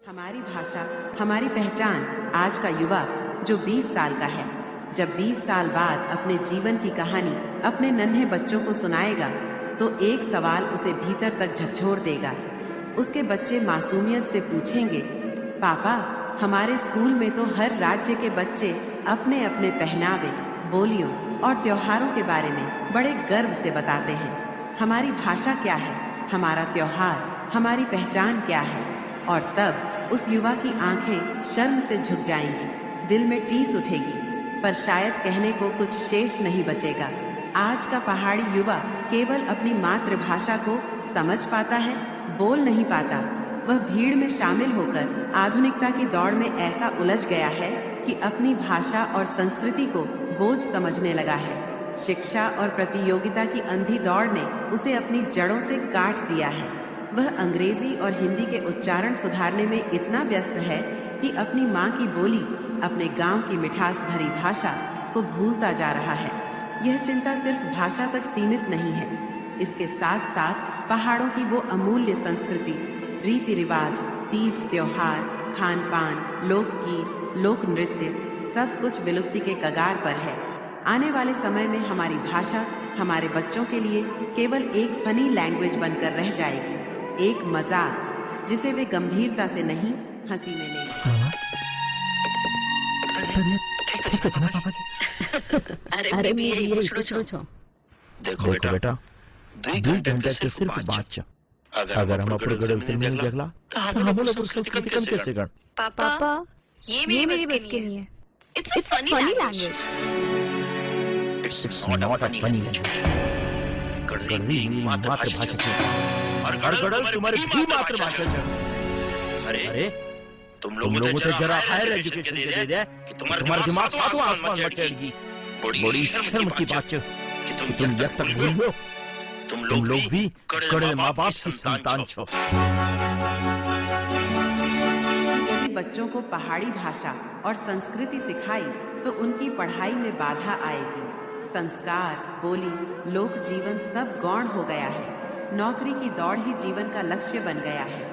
हमारी भाषा, हमारी पहचान। आज का युवा जो 20 साल का है, जब 20 साल बाद अपने जीवन की कहानी अपने नन्हे बच्चों को सुनाएगा तो एक सवाल उसे भीतर तक झकझोर देगा। उसके बच्चे मासूमियत से पूछेंगे, पापा, हमारे स्कूल में तो हर राज्य के बच्चे अपने अपने पहनावे, बोलियों और त्योहारों के बारे में बड़े गर्व से बताते हैं। हमारी भाषा क्या है, हमारा त्योहार, हमारी पहचान क्या है? और तब उस युवा की आंखें शर्म से झुक जाएंगी, दिल में टीस उठेगी, पर शायद कहने को कुछ शेष नहीं बचेगा। आज का पहाड़ी युवा केवल अपनी मातृभाषा को समझ पाता है, बोल नहीं पाता। वह भीड़ में शामिल होकर आधुनिकता की दौड़ में ऐसा उलझ गया है कि अपनी भाषा और संस्कृति को बोझ समझने लगा है। शिक्षा और प्रतियोगिता की अंधी दौड़ ने उसे अपनी जड़ों से काट दिया है। वह अंग्रेजी और हिंदी के उच्चारण सुधारने में इतना व्यस्त है कि अपनी माँ की बोली, अपने गांव की मिठास भरी भाषा को भूलता जा रहा है। यह चिंता सिर्फ भाषा तक सीमित नहीं है, इसके साथ साथ पहाड़ों की वो अमूल्य संस्कृति, रीति रिवाज, तीज त्योहार, खान पान, लोकगीत, लोक नृत्य, सब कुछ विलुप्ति के कगार पर है। आने वाले समय में हमारी भाषा हमारे बच्चों के लिए केवल एक फनी लैंग्वेज बनकर रह जाएगी, एक मजाक जिसे वे गंभीरता से नहीं, हंसी में लेंगे। अरे मेरी छोड़ो। देखो बेटा, 2 घंटे से सिर्फ बात अगर हम अपने गड़ल फिल्म नहीं देखला तो हम लोग संस्कृति कम कैसे गण? पापा, ये मेरी बस की नहीं है। It's funny language. It's not a funny language. गड़ली मेरी मातृभाषा है और गड़ल तुम्हारी भी मातृभाषा है। अरे तुम लोगों को जरा हायर एजुकेशन दे दे कि तुम्हारा दिमाग सातवां आसमान में चढ़ गई। बड़ी शर्म की बात है कि तुम जब तक भूल गए तुम लोग भी कड़े माँ बाप की संतान छो। यदि बच्चों को पहाड़ी भाषा और संस्कृति सिखाई तो उनकी पढ़ाई में बाधा आएगी। संस्कार, बोली, लोक जीवन सब गौण हो गया है। नौकरी की दौड़ ही जीवन का लक्ष्य बन गया है।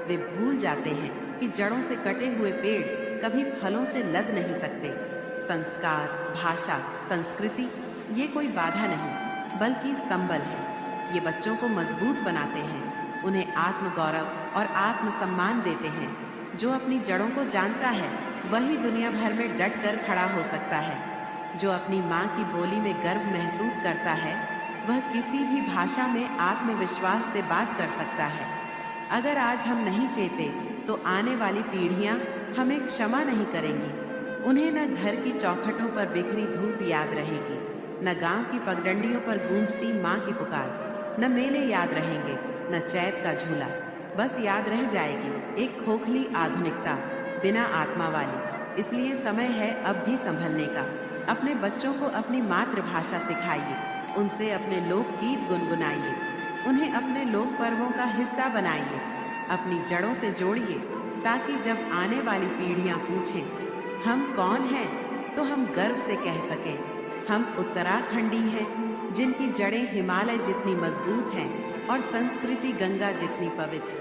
वे भूल जाते हैं कि जड़ों से कटे हुए पेड़ कभी फलों से लद नहीं सकते। संस्कार, भाषा, संस्कृति ये कोई बाधा नहीं बल्कि संबल है। ये बच्चों को मजबूत बनाते हैं, उन्हें आत्मगौरव और आत्मसम्मान देते हैं। जो अपनी जड़ों को जानता है वही दुनिया भर में डट कर खड़ा हो सकता है। जो अपनी माँ की बोली में गर्व महसूस करता है वह किसी भी भाषा में आत्मविश्वास से बात कर सकता है। अगर आज हम नहीं चेते तो आने वाली पीढ़ियाँ हमें क्षमा नहीं करेंगी। उन्हें न घर की चौखटों पर बिखरी धूप याद रहेगी, न गांव की पगडंडियों पर गूंजती माँ की पुकार, न मेले याद रहेंगे, न चैत का झूला। बस याद रह जाएगी एक खोखली आधुनिकता, बिना आत्मा वाली। इसलिए समय है अब भी संभलने का। अपने बच्चों को अपनी मातृभाषा सिखाइए, उनसे अपने लोकगीत गुनगुनाइए, उन्हें अपने लोक पर्वों का हिस्सा बनाइए, अपनी जड़ों से जोड़िए, ताकि जब आने वाली पीढ़ियां पूछें हम कौन हैं तो हम गर्व से कह सकें हम उत्तराखंडी हैं, जिनकी जड़ें हिमालय जितनी मजबूत हैं और संस्कृति गंगा जितनी पवित्र।